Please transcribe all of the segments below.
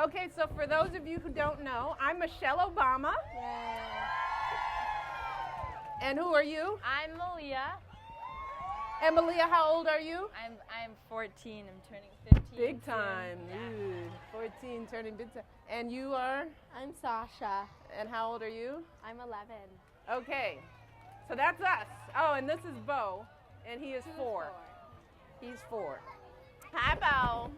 Okay, so for those of you who don't know, I'm Michelle Obama. Yay. And who are you? I'm Malia. And Malia, how old are you? I'm 14. I'm turning 15. Big time. Yeah. Ooh, 14, turning big time. And you are? I'm Sasha. And how old are you? I'm 11. Okay, so that's us. Oh, and this is Bo, and he is 4. He's 4. Hi, Bo.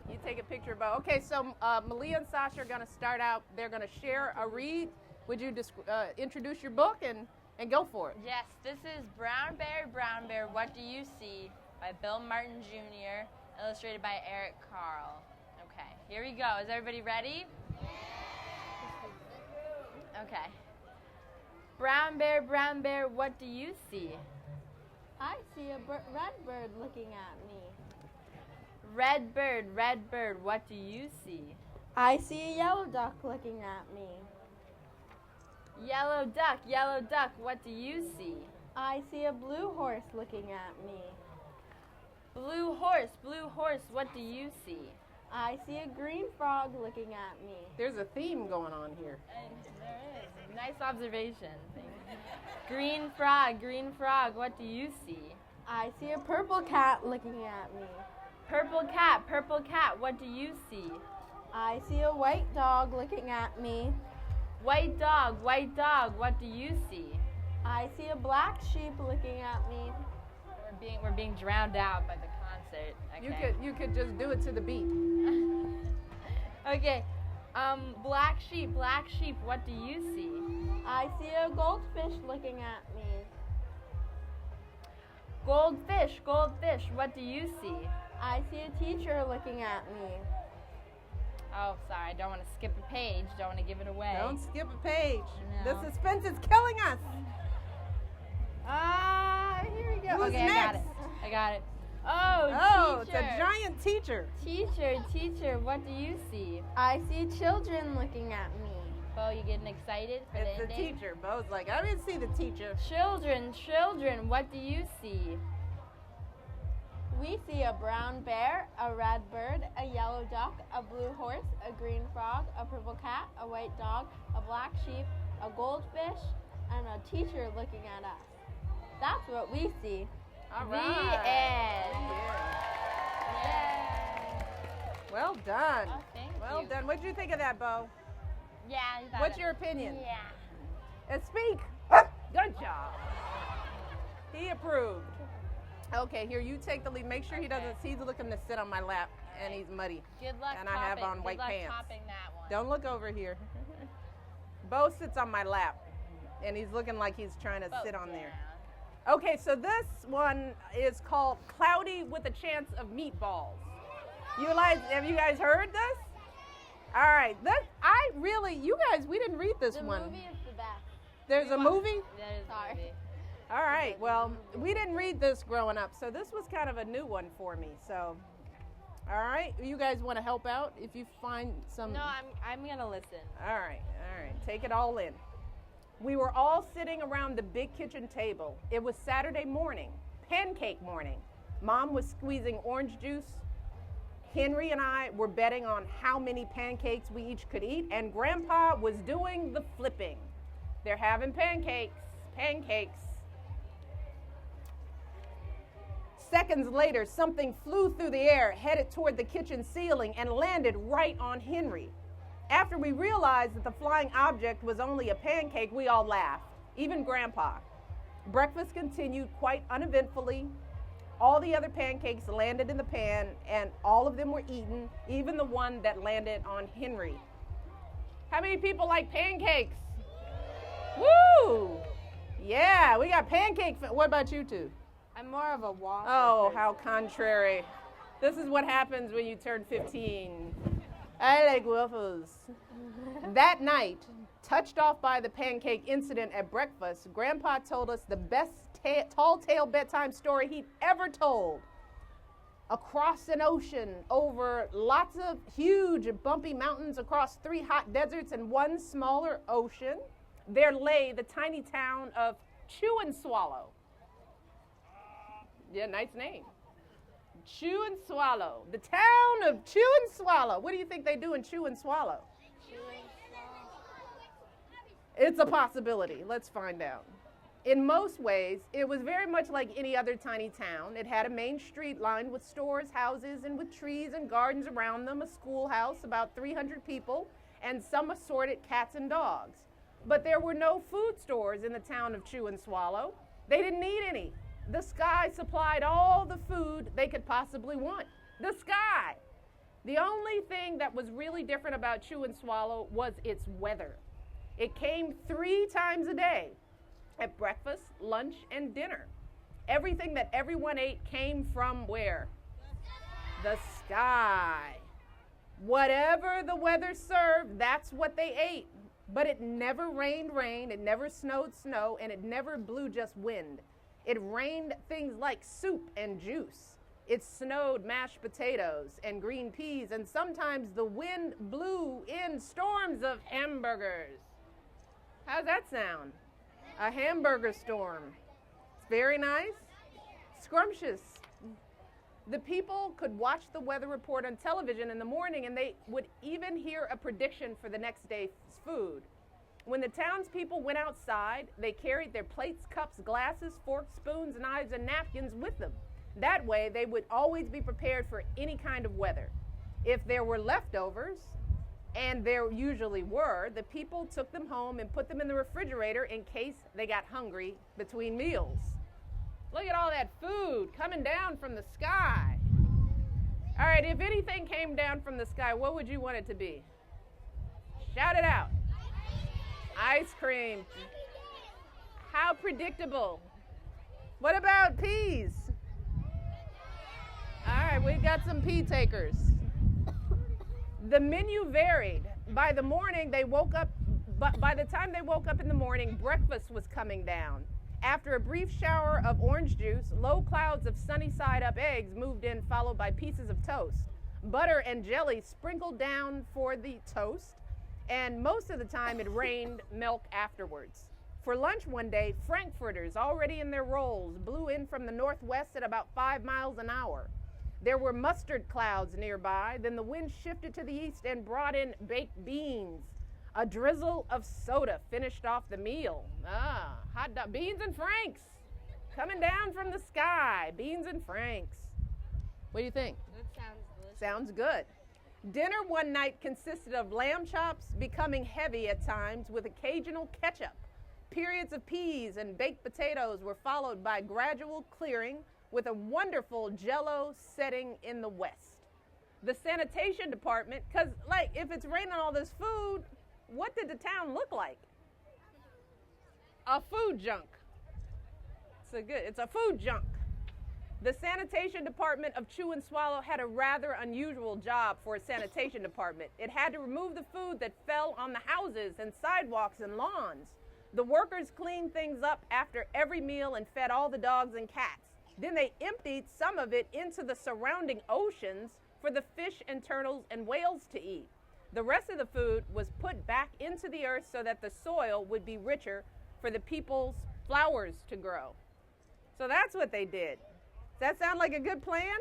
You take a picture of Bo. Okay, so Malia and Sasha are going to start out. They're going to share a read. Would you introduce your book and go for it? Yes, this is Brown Bear, What Do You See? By Bill Martin Jr., illustrated by Eric Carl. Okay, here we go. Is everybody ready? Okay. Brown Bear, what do you see? I see a red bird looking at me. Red bird, what do you see? I see a yellow duck looking at me. Yellow duck, what do you see? I see a blue horse looking at me. Blue horse, what do you see? I see a green frog looking at me. There's a theme going on here. There is. Nice observation. Green frog, what do you see? I see a purple cat looking at me. Purple cat, what do you see? I see a white dog looking at me. White dog, what do you see? I see a black sheep looking at me. We're being drowned out by the concert. Okay. You could just do it to the beat. Okay. Black sheep, what do you see? I see a goldfish looking at me. Goldfish, what do you see? I see a teacher looking at me. Oh, sorry, I don't want to skip a page. Don't want to give it away. Don't skip a page. No. The suspense is killing us. Here we go. Who's okay, next? I got it. Oh, teacher. it's a giant teacher. Teacher, what do you see? I see children looking at me. Bo, you getting excited for It's the the ending? teacher. Bo's like, I didn't see the teacher. Children, what do you see? We see a brown bear, a red bird, a yellow duck, a blue horse, a green frog, a purple cat, a white dog, a black sheep, a goldfish, and a teacher looking at us. That's what we see. All The right. end. Yeah. Well done. Oh, thank Well you. done. What did you think of that, Bo? Yeah, you got What's it. your opinion? Yeah. And speak. Good job. He approved. Okay, here, you take the lead. Make sure he doesn't. He's looking to sit on my lap, and he's muddy. Good luck And I have topping. on white Good luck pants. topping that one. Don't look over here. Bo sits on my lap, and he's looking like he's trying to sit on there. Okay, so this one is called Cloudy with a Chance of Meatballs. Have you guys heard this? All right, you guys, we didn't read this The one. movie is the best. There's a movie? That is Sorry. movie. All right, well, we didn't read this growing up, so this was kind of a new one for me. So, all right, you guys want to help out if you find some? No, I'm gonna listen. All right, take it all in. We were all sitting around the big kitchen table. It was Saturday morning, pancake morning. Mom was squeezing orange juice. Henry and I were betting on how many pancakes we each could eat, and Grandpa was doing the flipping. They're having pancakes. Seconds later, something flew through the air, headed toward the kitchen ceiling, and landed right on Henry. After we realized that the flying object was only a pancake, we all laughed, even Grandpa. Breakfast continued quite uneventfully. All the other pancakes landed in the pan, and all of them were eaten, even the one that landed on Henry. How many people like pancakes? Woo! Yeah, we got pancake. What about you two? I'm more of a waffle. Oh, person. how contrary. This is what happens when you turn 15. I like waffles. That night, touched off by the pancake incident at breakfast, Grandpa told us the best tall tale bedtime story he'd ever told. Across an ocean, over lots of huge bumpy mountains, across 3 hot deserts and 1 smaller ocean, there lay the tiny town of Chew and Swallow. Yeah, nice name. Chew and Swallow. The town of Chew and Swallow. What do you think they do in Chew and Swallow? It's a possibility. Let's find out. In most ways, it was very much like any other tiny town. It had a main street lined with stores, houses, and with trees and gardens around them, a schoolhouse, about 300 people, and some assorted cats and dogs. But there were no food stores in the town of Chew and Swallow. They didn't need any. The sky supplied all the food they could possibly want. The sky! The only thing that was really different about Chew and Swallow was its weather. It came 3 times a day, at breakfast, lunch, and dinner. Everything that everyone ate came from where? The sky. Whatever the weather served, that's what they ate. But it never rained rain, it never snowed snow, and it never blew just wind. It rained things like soup and juice. It snowed mashed potatoes and green peas, and sometimes the wind blew in storms of hamburgers. How's that sound? A hamburger storm. It's very nice. Scrumptious. The people could watch the weather report on television in the morning, and they would even hear a prediction for the next day's food. When the townspeople went outside, they carried their plates, cups, glasses, forks, spoons, knives, and napkins with them. That way, they would always be prepared for any kind of weather. If there were leftovers, and there usually were, the people took them home and put them in the refrigerator in case they got hungry between meals. Look at all that food coming down from the sky. All right, if anything came down from the sky, what would you want it to be? Shout it out. Ice cream. How predictable. What about peas? All right, we got some pea takers. The menu varied. By the morning, they woke up, but by the time they woke up in the morning, breakfast was coming down. After a brief shower of orange juice, low clouds of sunny side up eggs moved in, followed by pieces of toast. Butter and jelly sprinkled down for the toast, and most of the time it rained milk afterwards. For lunch one day, frankfurters, already in their rolls, blew in from the northwest at about 5 miles an hour. There were mustard clouds nearby. Then the wind shifted to the east and brought in baked beans. A drizzle of soda finished off the meal. Hot dog, beans and franks, coming down from the sky. Beans and franks. What do you think? That sounds delicious. Sounds good. Dinner one night consisted of lamb chops, becoming heavy at times, with occasional ketchup. Periods of peas and baked potatoes were followed by gradual clearing, with a wonderful jello setting in the west. The sanitation department, because if it's raining all this food, what did the town look like? A food junk. It's a food junk. The sanitation department of Chew and Swallow had a rather unusual job for a sanitation department. It had to remove the food that fell on the houses and sidewalks and lawns. The workers cleaned things up after every meal and fed all the dogs and cats. Then they emptied some of it into the surrounding oceans for the fish and turtles and whales to eat. The rest of the food was put back into the earth so that the soil would be richer for the people's flowers to grow. So that's what they did. Does that sound like a good plan?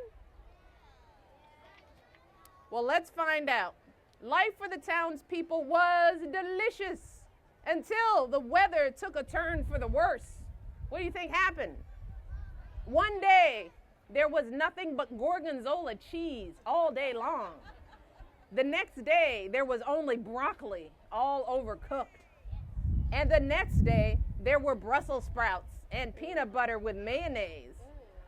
Well, let's find out. Life for the townspeople was delicious until the weather took a turn for the worse. What do you think happened? One day, there was nothing but gorgonzola cheese all day long. The next day, there was only broccoli, all overcooked. And the next day, there were Brussels sprouts and peanut butter with mayonnaise.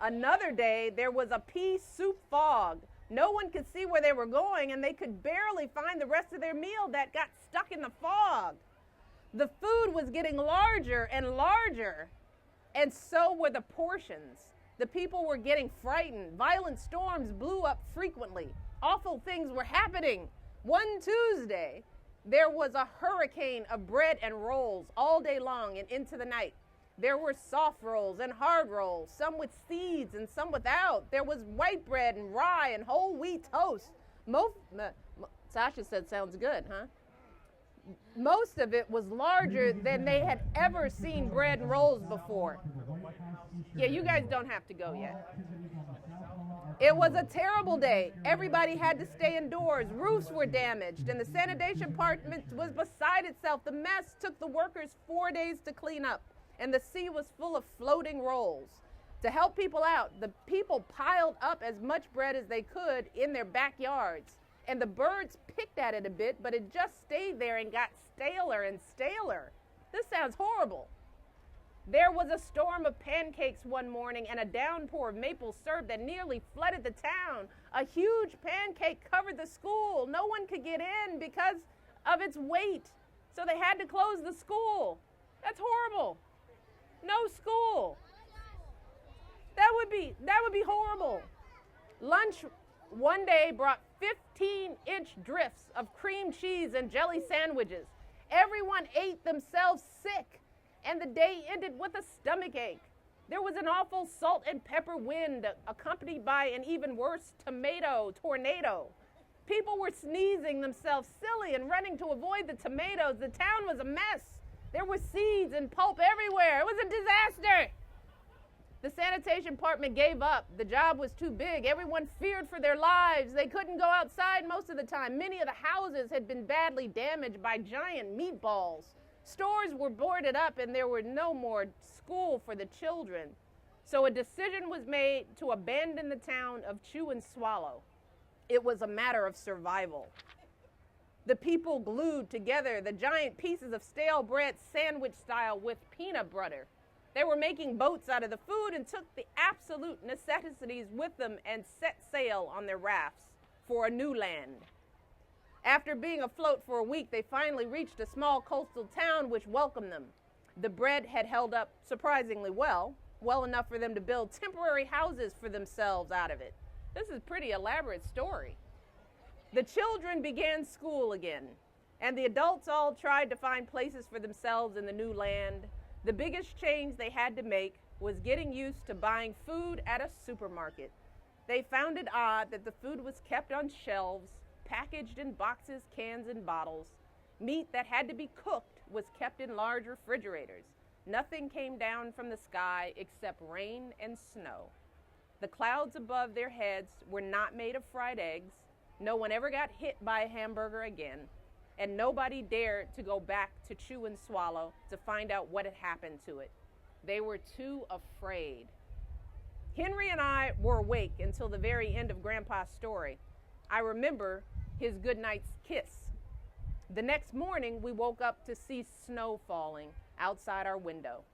Another day, there was a pea soup fog. No one could see where they were going, and they could barely find the rest of their meal that got stuck in the fog. The food was getting larger and larger, and so were the portions. The people were getting frightened. Violent storms blew up frequently. Awful things were happening. One Tuesday, there was a hurricane of bread and rolls all day long and into the night. There were soft rolls and hard rolls, some with seeds and some without. There was white bread and rye and whole wheat toast. Sasha said, sounds good, huh? Most of it was larger than they had ever seen bread and rolls before. Yeah, you guys don't have to go yet. It was a terrible day. Everybody had to stay indoors. Roofs were damaged, and the sanitation department was beside itself. The mess took the workers 4 days to clean up, and the sea was full of floating rolls. To help people out, the people piled up as much bread as they could in their backyards, and the birds picked at it a bit, but it just stayed there and got staler and staler. This sounds horrible. There was a storm of pancakes one morning and a downpour of maple syrup that nearly flooded the town. A huge pancake covered the school. No one could get in because of its weight, so they had to close the school. That's horrible. No school. That would be horrible. Lunch one day brought 15-inch drifts of cream cheese and jelly sandwiches. Everyone ate themselves sick, and the day ended with a stomach ache. There was an awful salt and pepper wind accompanied by an even worse tomato tornado. People were sneezing themselves silly and running to avoid the tomatoes. The town was a mess. There were seeds and pulp everywhere. It was a disaster. The sanitation department gave up. The job was too big. Everyone feared for their lives. They couldn't go outside most of the time. Many of the houses had been badly damaged by giant meatballs. Stores were boarded up, and there were no more school for the children. So a decision was made to abandon the town of Chew and Swallow. It was a matter of survival. The people glued together the giant pieces of stale bread sandwich style with peanut butter. They were making boats out of the food and took the absolute necessities with them and set sail on their rafts for a new land. After being afloat for a week, they finally reached a small coastal town which welcomed them. The bread had held up surprisingly well enough for them to build temporary houses for themselves out of it. This is a pretty elaborate story. The children began school again, and the adults all tried to find places for themselves in the new land. The biggest change they had to make was getting used to buying food at a supermarket. They found it odd that the food was kept on shelves, packaged in boxes, cans, and bottles. Meat that had to be cooked was kept in large refrigerators. Nothing came down from the sky except rain and snow. The clouds above their heads were not made of fried eggs. No one ever got hit by a hamburger again, and nobody dared to go back to Chew and Swallow to find out what had happened to it. They were too afraid. Henry and I were awake until the very end of Grandpa's story. I remember his goodnight's kiss. The next morning, we woke up to see snow falling outside our window.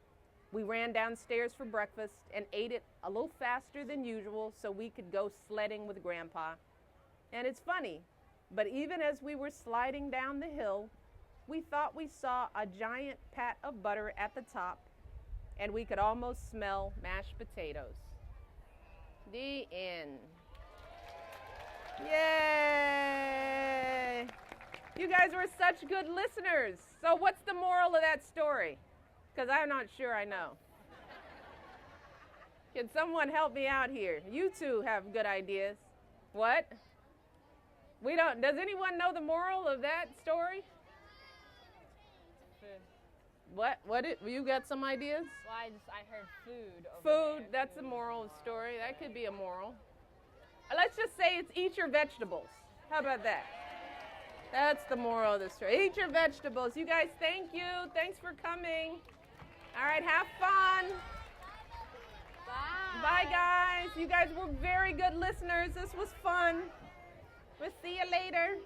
We ran downstairs for breakfast and ate it a little faster than usual so we could go sledding with Grandpa. And it's funny, but even as we were sliding down the hill, we thought we saw a giant pat of butter at the top, and we could almost smell mashed potatoes. The end. Yay! You guys were such good listeners. So what's the moral of that story? Because I'm not sure I know. Can someone help me out here? You two have good ideas. What? We don't. Does anyone know the moral of that story? What? You got some ideas? Well, I heard food. Food, that's the moral of the story. That could be a moral. Let's just say it's eat your vegetables. How about that? That's the moral of the story. Eat your vegetables. You guys, thank you. Thanks for coming. All right, have fun. Bye. Bye, guys. You guys were very good listeners. This was fun. We'll see you later.